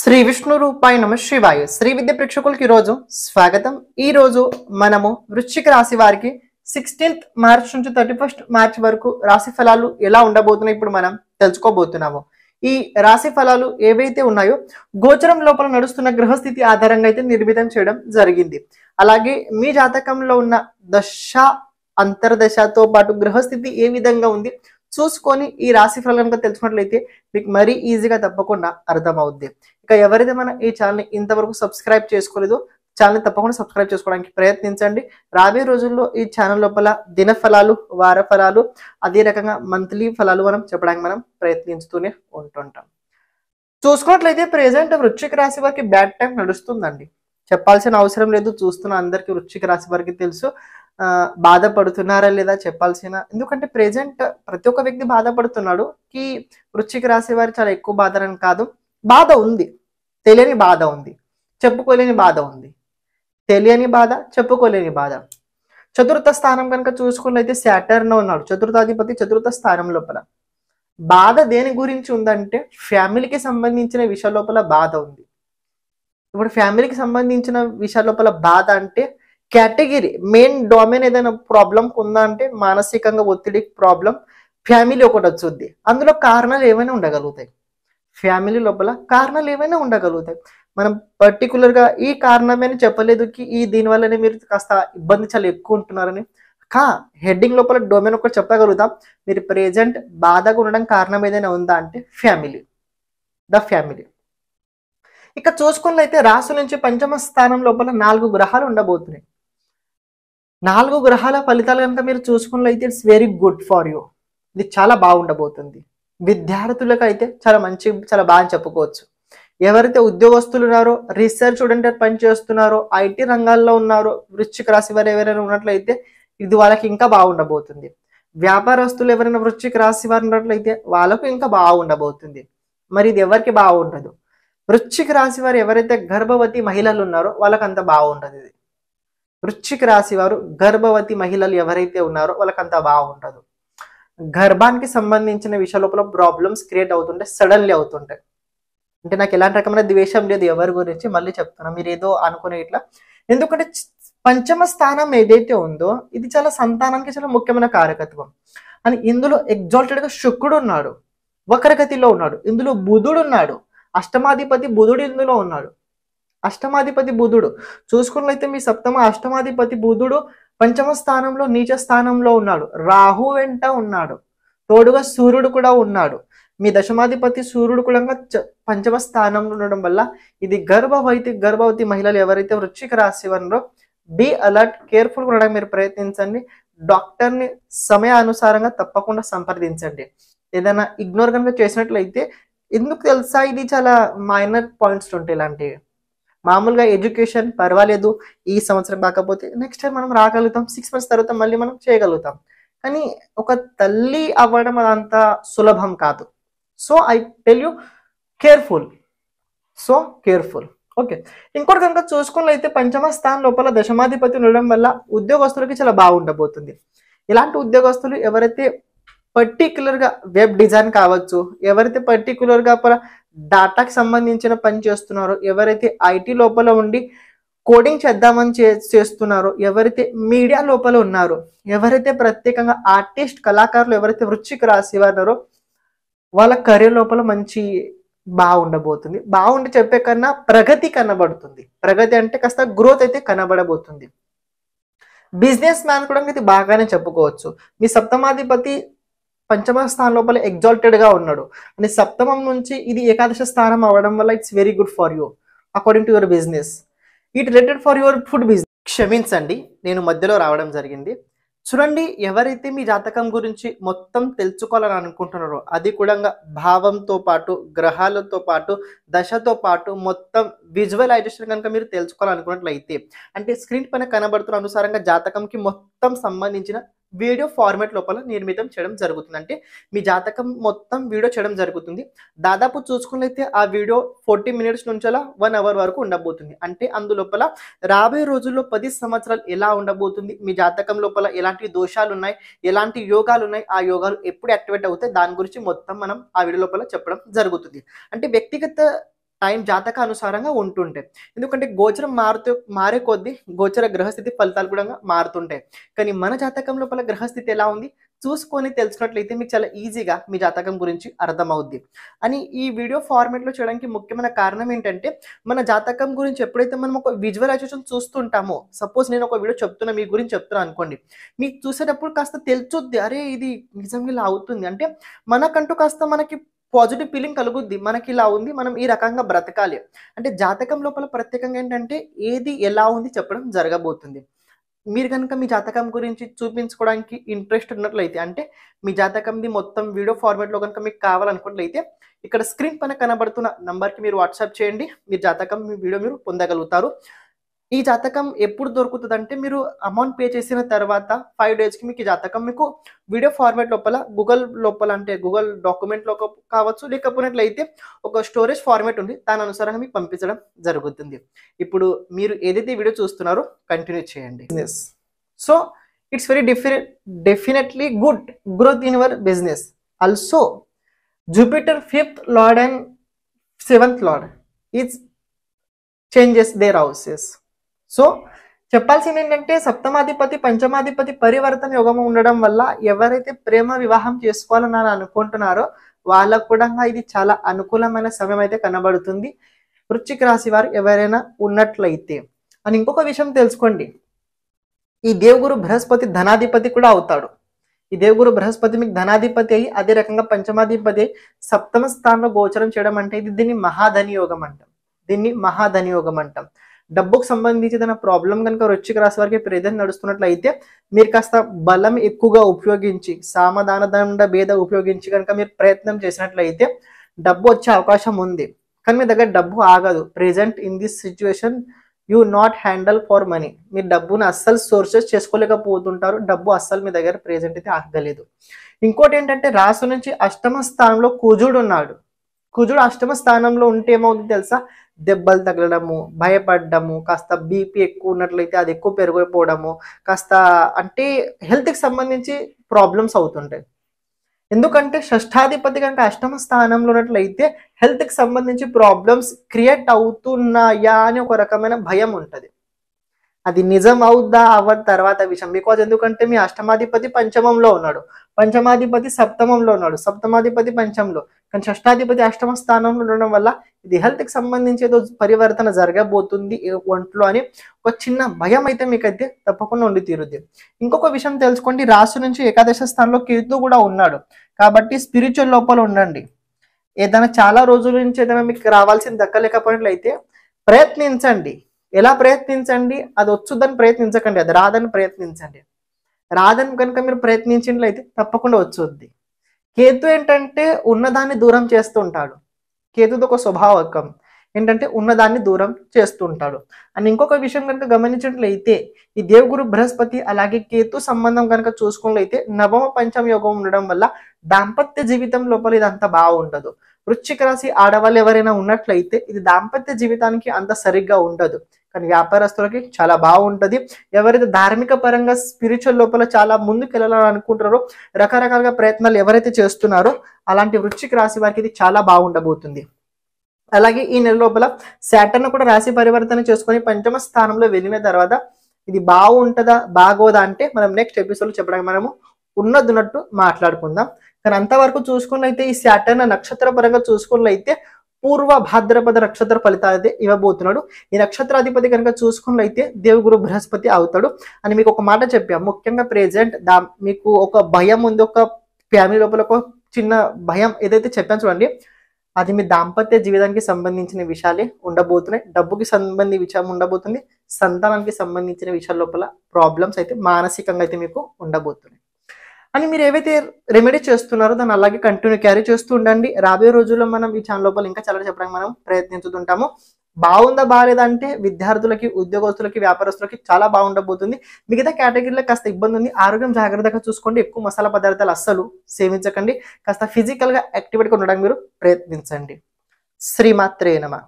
శ్రీ విష్ణు రూపాయ నమ శివాయ. శ్రీ విద్య ప్రేక్షకులకి ఈరోజు స్వాగతం. ఈ రోజు మనము వృశ్చిక రాశి వారికి 16th మార్చ్ నుంచి 31st మార్చ్ వరకు రాశి ఫలాలు ఎలా ఉండబోతున్నాయి ఇప్పుడు మనం తెలుసుకోబోతున్నాము. ఈ రాశి ఫలాలు ఏవైతే ఉన్నాయో గోచరం లోపల నడుస్తున్న గ్రహస్థితి ఆధారంగా అయితే నిర్మితం చేయడం జరిగింది. అలాగే మీ జాతకంలో ఉన్న దశ అంతర్దశతో పాటు గ్రహస్థితి ఏ విధంగా ఉంది చూసుకొని ఈ రాశి ఫలాలు కనుక తెలుసుకున్నట్లయితే మీకు మరీ ఈజీగా తప్పకుండా అర్థమవుద్ది. ఇక ఎవరైతే మన ఈ ఛానల్ని ఇంతవరకు సబ్స్క్రైబ్ చేసుకోలేదో ఛానల్ని తప్పకుండా సబ్స్క్రైబ్ చేసుకోవడానికి ప్రయత్నించండి. రాబోయే రోజుల్లో ఈ ఛానల్ లోపల దిన ఫలాలు, వార ఫలాలు, అదే రకంగా మంత్లీ ఫలాలు మనం చెప్పడానికి మనం ప్రయత్నిస్తూనే ఉంటుంటాం. చూసుకున్నట్లయితే ప్రెజెంట్ వృశ్చిక రాశి వారికి బ్యాడ్ టైం నడుస్తుందండి. చెప్పాల్సిన అవసరం లేదు, చూస్తున్న అందరికీ వృశ్చిక రాశి వారికి తెలుసు. బాధపడుతున్నారా లేదా చెప్పాల్సిన, ఎందుకంటే ప్రెజెంట్ ప్రతి ఒక్క వ్యక్తి బాధపడుతున్నాడు. కి వృశ్చిక రాశి వారి చాలా ఎక్కువ బాధని కాదు, బాధ ఉంది, తెలియని బాధ ఉంది, చెప్పుకోలేని బాధ ఉంది, తెలియని బాధ, చెప్పుకోలేని బాధ. చతుర్థ స్థానం కనుక చూసుకున్నట్లయితే సాటర్న్ ఉన్నాడు, చతుర్థాధిపతి చతుర్థ స్థానం లోపల. బాధ దేని గురించి ఉందంటే ఫ్యామిలీకి సంబంధించిన విషయాల లోపల బాధ ఉంది. ఇప్పుడు ఫ్యామిలీకి సంబంధించిన విషయాల లోపల బాధ అంటే కేటగిరీ మెయిన్ డొమైన్ ఏదైనా ప్రాబ్లం ఉందా అంటే మానసికంగా ఒత్తిడి ప్రాబ్లం, ఫ్యామిలీ ఒకటి వచ్చుద్ది. అందులో కారణాలు ఏమైనా ఉండగలుగుతాయి, ఫ్యామిలీ లోపల కారణాలు ఏమైనా ఉండగలుగుతాయి. మనం పర్టికులర్గా ఈ కారణమని చెప్పలేదు కి ఈ దీనివల్లనే మీరు కాస్త ఇబ్బంది చాలా ఎక్కువ ఉంటున్నారని. హెడ్డింగ్ లోపల డొమైన్ ఒకటి చెప్పగలుగుతాం. మీరు ప్రెజెంట్ బాధగా ఉండడం కారణం ఏదైనా ఉందా అంటే ఫ్యామిలీ, ద ఫ్యామిలీ. ఇక చూసుకున్నట్లయితే రాశి నుంచి పంచమ స్థానం లోపల 4 గ్రహాలు ఉండబోతున్నాయి. 4 గ్రహాల ఫలితాలు కనుక మీరు చూసుకున్నట్లయితే it's very good for you. ఇది చాలా బాగుండబోతుంది. విద్యార్థులకు అయితే చాలా మంచి, చాలా బాగా చెప్పుకోవచ్చు. ఎవరైతే ఉద్యోగస్తులు ఉన్నారో, రీసెర్చ్ స్టూడెంట్ పని చేస్తున్నారో, ఐటీ రంగాల్లో ఉన్నారో, వృశ్చిక రాశి వారు ఎవరైనా ఉన్నట్లయితే ఇది వాళ్ళకి ఇంకా బాగుండబోతుంది. వ్యాపారస్తులు ఎవరైనా వృశ్చిక రాశి వారు ఉన్నట్లయితే వాళ్ళకు ఇంకా బాగుండబోతుంది. మరి ఇది ఎవరికి బాగుండదు. వృశ్చిక రాశి వారు ఎవరైతే గర్భవతి మహిళలు ఉన్నారో వాళ్ళకి అంత బాగుండదు. ఇది వృశ్చిక రాశి వారు గర్భవతి మహిళలు ఎవరైతే ఉన్నారో వాళ్ళకి అంత బాగుండదు. గర్భానికి సంబంధించిన విషయాల లోపల ప్రాబ్లమ్స్ క్రియేట్ అవుతుంటాయి, సడన్లీ అవుతుంటాయి. అంటే నాకు ఎలాంటి రకమైన ద్వేషం లేదు ఎవరి గురించి, మళ్ళీ చెప్తాను, మీరు ఏదో అనుకునే ఇట్లా. ఎందుకంటే పంచమ స్థానం ఏదైతే ఉందో ఇది చాలా సంతానానికి చాలా ముఖ్యమైన కారకత్వం. అని ఇందులో ఎగ్జాల్టెడ్గా శుక్రుడు ఉన్నాడు, వక్రగతిలో ఉన్నాడు. ఇందులో బుధుడు ఉన్నాడు, అష్టమాధిపతి బుధుడు ఇందులో ఉన్నాడు. అష్టమాధిపతి బుధుడు చూసుకున్నట్లయితే మీ సప్తమ అష్టమాధిపతి బుధుడు పంచమ స్థానంలో నీచ స్థానంలో ఉన్నాడు, రాహు వెంట ఉన్నాడు, తోడుగా సూర్యుడు కూడా ఉన్నాడు. మీ దశమాధిపతి సూర్యుడు కూడా పంచమ స్థానంలో ఉండడం వల్ల ఇది గర్భవతి మహిళలు ఎవరైతే వృశ్చిక రాశి వారో బీ అలర్ట్, కేర్ఫుల్ ఉండడం మీరు ప్రయత్నించండి. డాక్టర్ని సమయానుసారంగా తప్పకుండా సంప్రదించండి. ఏదైనా ఇగ్నోర్ కనుక చేసినట్లయితే, ఎందుకు తెలుసా, ఇది చాలా మైనర్ పాయింట్స్ ఉంటాయి. ఇలాంటివి మామూలుగా ఎడ్యుకేషన్ పర్వాలేదు, ఈ సంవత్సరం కాకపోతే నెక్స్ట్ టైం మనం రాగలుగుతాం, 6 months తర్వాత మళ్ళీ మనం చేయగలుగుతాం. కానీ ఒక తల్లి అవ్వడం అదంత సులభం కాదు. So I tell you careful, so careful. Okay, ఇంకోటి కనుక చూసుకున్నట్లయితే పంచమ స్థానం లోపల దశమాధిపతి ఉండడం వల్ల ఉద్యోగస్తులకి చాలా బాగుండబోతుంది. ఇలాంటి ఉద్యోగస్తులు ఎవరైతే పర్టికులర్గా వెబ్ డిజైన్ కావచ్చు, ఎవరైతే పర్టికులర్గా డాటాకి సంబంధించిన పని చేస్తున్నారో, ఎవరైతే ఐటీ లోపల ఉండి కోడింగ్ చేద్దామని చేస్తున్నారో, ఎవరైతే మీడియా లోపల ఉన్నారో, ఎవరైతే ప్రత్యేకంగా ఆర్టిస్ట్ కళాకారులు ఎవరైతే వృశ్చిక రాశి వారో వాళ్ళ కెరీర్ లోపల మంచి బాగుండబోతుంది. బాగుండి చెప్పే కన్నా ప్రగతి కనబడుతుంది. ప్రగతి అంటే కాస్త గ్రోత్ అయితే కనబడబోతుంది. బిజినెస్ మ్యాన్ కూడా ఇది బాగానే చెప్పుకోవచ్చు. మీ సప్తమాధిపతి పంచమ స్థానం లోపల ఎగ్జాల్టెడ్ గా ఉన్నాడు అని సప్తమం నుంచి ఇది ఏకాదశ స్థానం అవ్వడం వల్ల it's very good for you according to your business. It related for your food business. క్షమించండి, నేను మధ్యలో రావడం జరిగింది. చూడండి, ఎవరైతే మీ జాతకం గురించి మొత్తం తెలుసుకోవాలని అనుకుంటున్నారో అది కూడా భావంతో పాటు, గ్రహాలతో పాటు, దశతో పాటు మొత్తం విజువలైజేషన్ కనుక మీరు తెలుసుకోవాలనుకున్నట్లయితే, అంటే స్క్రీన్ పైన కనబడుతున్న అనుసారంగా జాతకంకి మొత్తం సంబంధించిన వీడియో ఫార్మాట్ లోపల నిర్మితం చేయడం జరుగుతుంది. అంటే మీ జాతకం మొత్తం వీడియో చేయడం జరుగుతుంది. దాదాపు చూసుకున్నట్లయితే ఆ వీడియో 40 minutes నుంచి 1 hour వరకు ఉండబోతుంది. అంటే అందులోపల రాబోయే రోజుల్లో 10 సంవత్సరాలు ఎలా ఉండబోతుంది, మీ జాతకం లోపల ఎలాంటి దోషాలు ఉన్నాయి, ఎలాంటి యోగాలు ఉన్నాయి, ఆ యోగాలు ఎప్పుడు యాక్టివేట్ అవుతాయి, దాని గురించి మొత్తం మనం ఆ వీడియో లోపల చెప్పడం జరుగుతుంది. అంటే వ్యక్తిగత టైం జాతక అనుసారంగా ఉంటుంటాయి. ఎందుకంటే గోచరం మారే కొద్దీ గోచర గ్రహస్థితి ఫలితాలు కూడా మారుతుంటాయి. కానీ మన జాతకం లోపల గ్రహస్థితి ఎలా ఉంది చూసుకొని తెలుసుకున్నట్లయితే మీకు చాలా ఈజీగా మీ జాతకం గురించి అర్థమవుద్ది. అని ఈ వీడియో ఫార్మేట్లో చేయడానికి ముఖ్యమైన కారణం ఏంటంటే మన జాతకం గురించి ఎప్పుడైతే మనం ఒక విజువలైజేషన్ చూస్తుంటామో, సపోజ్ నేను ఒక వీడియో చెప్తున్నా మీ గురించి చెప్తున్నా అనుకోండి, మీకు చూసేటప్పుడు కాస్త తెలుసుద్ది, అరే ఇది నిజంగా ఇలా అవుతుంది అంటే మనకంటూ కాస్త మనకి పాజిటివ్ ఫీలింగ్ కలుగుద్ది. మనకి ఇలా ఉంది, మనం ఈ రకంగా బ్రతకాలి అంటే జాతకం లోపల ప్రత్యేకంగా ఏంటంటే ఏది ఎలా ఉంది చెప్పడం జరగబోతుంది. మీరు కనుక మీ జాతకం గురించి చూపించుకోవడానికి ఇంట్రెస్ట్ ఉన్నట్లయితే, అంటే మీ జాతకంది మొత్తం వీడియో ఫార్మాట్లో కనుక మీకు కావాలనుకున్నట్లయితే ఇక్కడ స్క్రీన్ పైన కనబడుతున్న నంబర్కి మీరు వాట్సాప్ చేయండి. మీ జాతకం మీ వీడియో మీరు పొందగలుగుతారు. ఈ జాతకం ఎప్పుడు దొరుకుతుంది అంటే మీరు అమౌంట్ పే చేసిన తర్వాత 5 డేస్కి మీకు ఈ జాతకం మీకు వీడియో ఫార్మాట్ లోపల లోపల అంటే గూగుల్ డాక్యుమెంట్లో కావచ్చు, లేకపోయినట్లయితే ఒక స్టోరేజ్ ఫార్మాట్ ఉంది, దాని అనుసారంగా మీకు పంపించడం జరుగుతుంది. ఇప్పుడు మీరు ఏదైతే వీడియో చూస్తున్నారో కంటిన్యూ చేయండి. So it's very definitely good growth in your business. Also Jupiter 5th lord and 7th lord is changes there houses. So చెప్పాల్సింది ఏంటంటే సప్తమాధిపతి పంచమాధిపతి పరివర్తన యోగం ఉండడం వల్ల ఎవరైతే ప్రేమ వివాహం చేసుకోవాలని అనుకుంటున్నారో వాళ్ళకు కూడా ఇది చాలా అనుకూలమైన సమయం అయితే కనబడుతుంది. వృశ్చిక రాశి వారు ఎవరైనా ఉన్నట్లయితే. అని ఇంకొక విషయం తెలుసుకోండి, ఈ దేవగురు బృహస్పతి ధనాధిపతి కూడా అవుతాడు. ఈ దేవగురు బృహస్పతి మీకు ధనాధిపతి అయ్యి అదే రకంగా పంచమాధిపతి అయ్యి సప్తమ స్థానంలో గోచరం చేయడం అంటే దీన్ని మహాధని యోగం అంటాం. డబ్బుకు సంబంధించి ఏదైనా ప్రాబ్లం కనుక వృశ్చిక రాశి వారికి ప్రెజెంట్ నడుస్తున్నట్లయితే మీరు కాస్త బలం ఎక్కువగా ఉపయోగించి సామధాన దండ భేద ఉపయోగించి కనుక మీరు ప్రయత్నం చేసినట్లయితే డబ్బు వచ్చే అవకాశం ఉంది. కానీ మీ దగ్గర డబ్బు ఆగదు. Present in this situation you not handle for money. మీరు డబ్బును అస్సలు సోర్సెస్ చేసుకోలేకపోతుంటారు. డబ్బు అస్సలు మీ దగ్గర ప్రెజెంట్ అయితే ఆగలేదు. ఇంకోటి ఏంటంటే రాశి నుంచి అష్టమ స్థానంలో కుజుడు ఉన్నాడు. కుజుడు అష్టమ స్థానంలో ఉంటే ఏమవుతుంది తెలుసా, దెబ్బలు తగలడము, భయపడము, కాస్త బీపీ ఎక్కువ ఉన్నట్లయితే అది ఎక్కువ పెరిగిపోవడము, కాస్త అంటే హెల్త్కి సంబంధించి ప్రాబ్లమ్స్ అవుతుంటాయి. ఎందుకంటే షష్ఠాధిపతి కనుక అష్టమ స్థానంలో ఉన్నట్లయితే హెల్త్కి సంబంధించి ప్రాబ్లమ్స్ క్రియేట్ అవుతున్నాయా అని ఒక రకమైన భయం ఉంటుంది. అది నిజం అవుద్దా అవ్వదు తర్వాత విషయం. బికాజ్ ఎందుకంటే మీ అష్టమాధిపతి పంచమంలో ఉన్నాడు, పంచమాధిపతి సప్తమంలో ఉన్నాడు, సప్తమాధిపతి పంచంలో, కానీ షష్ఠాధిపతి అష్టమ స్థానంలో ఉండడం వల్ల ఇది హెల్త్కి సంబంధించి ఏదో పరివర్తన జరగబోతుంది ఒంట్లో అని ఒక చిన్న భయం అయితే మీకైతే తప్పకుండా ఉండి తీరుద్ది. ఇంకొక విషయం తెలుసుకోండి, రాశి నుంచి ఏకాదశ స్థానంలో కేతు కూడా ఉన్నాడు. కాబట్టి స్పిరిచువల్ లోపల ఉండండి. ఏదైనా చాలా రోజుల నుంచి ఏదైనా మీకు రావాల్సింది దక్కలేకపోయినట్లయితే ప్రయత్నించండి. ఎలా ప్రయత్నించండి, అది వచ్చుద్దని ప్రయత్నించకండి, అది రాదని ప్రయత్నించండి. రాదని కనుక మీరు ప్రయత్నించినట్లయితే తప్పకుండా వచ్చుద్ది. కేతు ఏంటంటే ఉన్నదాన్ని దూరం చేస్తుంటాడు. కేతుతో ఒక స్వభావకం ఏంటంటే ఉన్నదాన్ని దూరం చేస్తుంటాడు. అండ్ ఇంకొక విషయం కనుక గమనించినట్లయితే ఈ దేవగురు బృహస్పతి అలాగే కేతు సంబంధం కనుక చూసుకున్నట్లయితే నవమ పంచమ యోగం ఉండడం వల్ల దాంపత్య జీవితం లోపల ఇది అంత బాగుండదు. వృశ్చిక రాశి ఆడవాళ్ళు ఎవరైనా ఉన్నట్లయితే ఇది దాంపత్య జీవితానికి అంత సరిగ్గా ఉండదు. కానీ వ్యాపారస్తులకి చాలా బాగుంటుంది. ఎవరైతే ధార్మిక పరంగా స్పిరిచువల్ లోపల చాలా ముందుకు వెళ్ళాలని అనుకుంటారో, రకరకాలుగా ప్రయత్నాలు ఎవరైతే చేస్తున్నారో అలాంటి వృశ్చిక రాశి వారికి ఇది చాలా బాగుండబోతుంది. అలాగే ఈ నెల లోపల సాటర్న్ కూడా రాశి పరివర్తన చేసుకొని పంచమ స్థానంలో వెళ్ళిన తర్వాత ఇది బాగుంటుందా బాగోదా అంటే మనం నెక్స్ట్ ఎపిసోడ్ చెప్పడానికి మనము ఉన్నట్టు మాట్లాడుకుందాం. కానీ అంతవరకు చూసుకున్నైతే ఈ సాటర్న్ నక్షత్ర పరంగా చూసుకున్నట్లయితే పూర్వ భాద్రపద నక్షత్ర ఫలితాలు అయితే ఇవ్వబోతున్నాడు. ఈ నక్షత్రాధిపతి కనుక చూసుకున్నట్లయితే దేవగురు బృహస్పతి అవుతాడు అని మీకు ఒక మాట చెప్పాం. ముఖ్యంగా ప్రెజెంట్ మీకు ఒక భయం ఉంది, ఒక ఫ్యామిలీ లోపల ఒక చిన్న భయం ఏదైతే చెప్పాను చూడండి, అది మీ దాంపత్య జీవితానికి సంబంధించిన విషయాలే ఉండబోతున్నాయి. డబ్బుకి సంబంధించిన విషయం ఉండబోతుంది. సంతానానికి సంబంధించిన విషయాల లోపల ప్రాబ్లమ్స్ అయితే మానసికంగా అయితే మీకు ఉండబోతున్నాయి. అని మీరు ఏవైతే రెమెడీ చేస్తున్నారో దాన్ని అలాగే కంటిన్యూ క్యారీ చేస్తూ ఉండండి. రాబోయే రోజుల్లో మనం ఈ ఛానల్ లోపల ఇంకా చాలా చెప్పడానికి మనం ప్రయత్నించుతుంటాము. బాగుందా బాగాలేదా అంటే విద్యార్థులకి, ఉద్యోగస్తులకి, వ్యాపారస్తులకి చాలా బాగుండబోతుంది. మిగతా కేటగిరీలో కాస్త ఇబ్బంది ఉంది. ఆరోగ్యం జాగ్రత్తగా చూసుకోండి. ఎక్కువ మసాలా పదార్థాలు అస్సలు సేవించకండి. కాస్త ఫిజికల్గా యాక్టివేట్గా ఉండడానికి మీరు ప్రయత్నించండి. శ్రీమాత్రే నమః.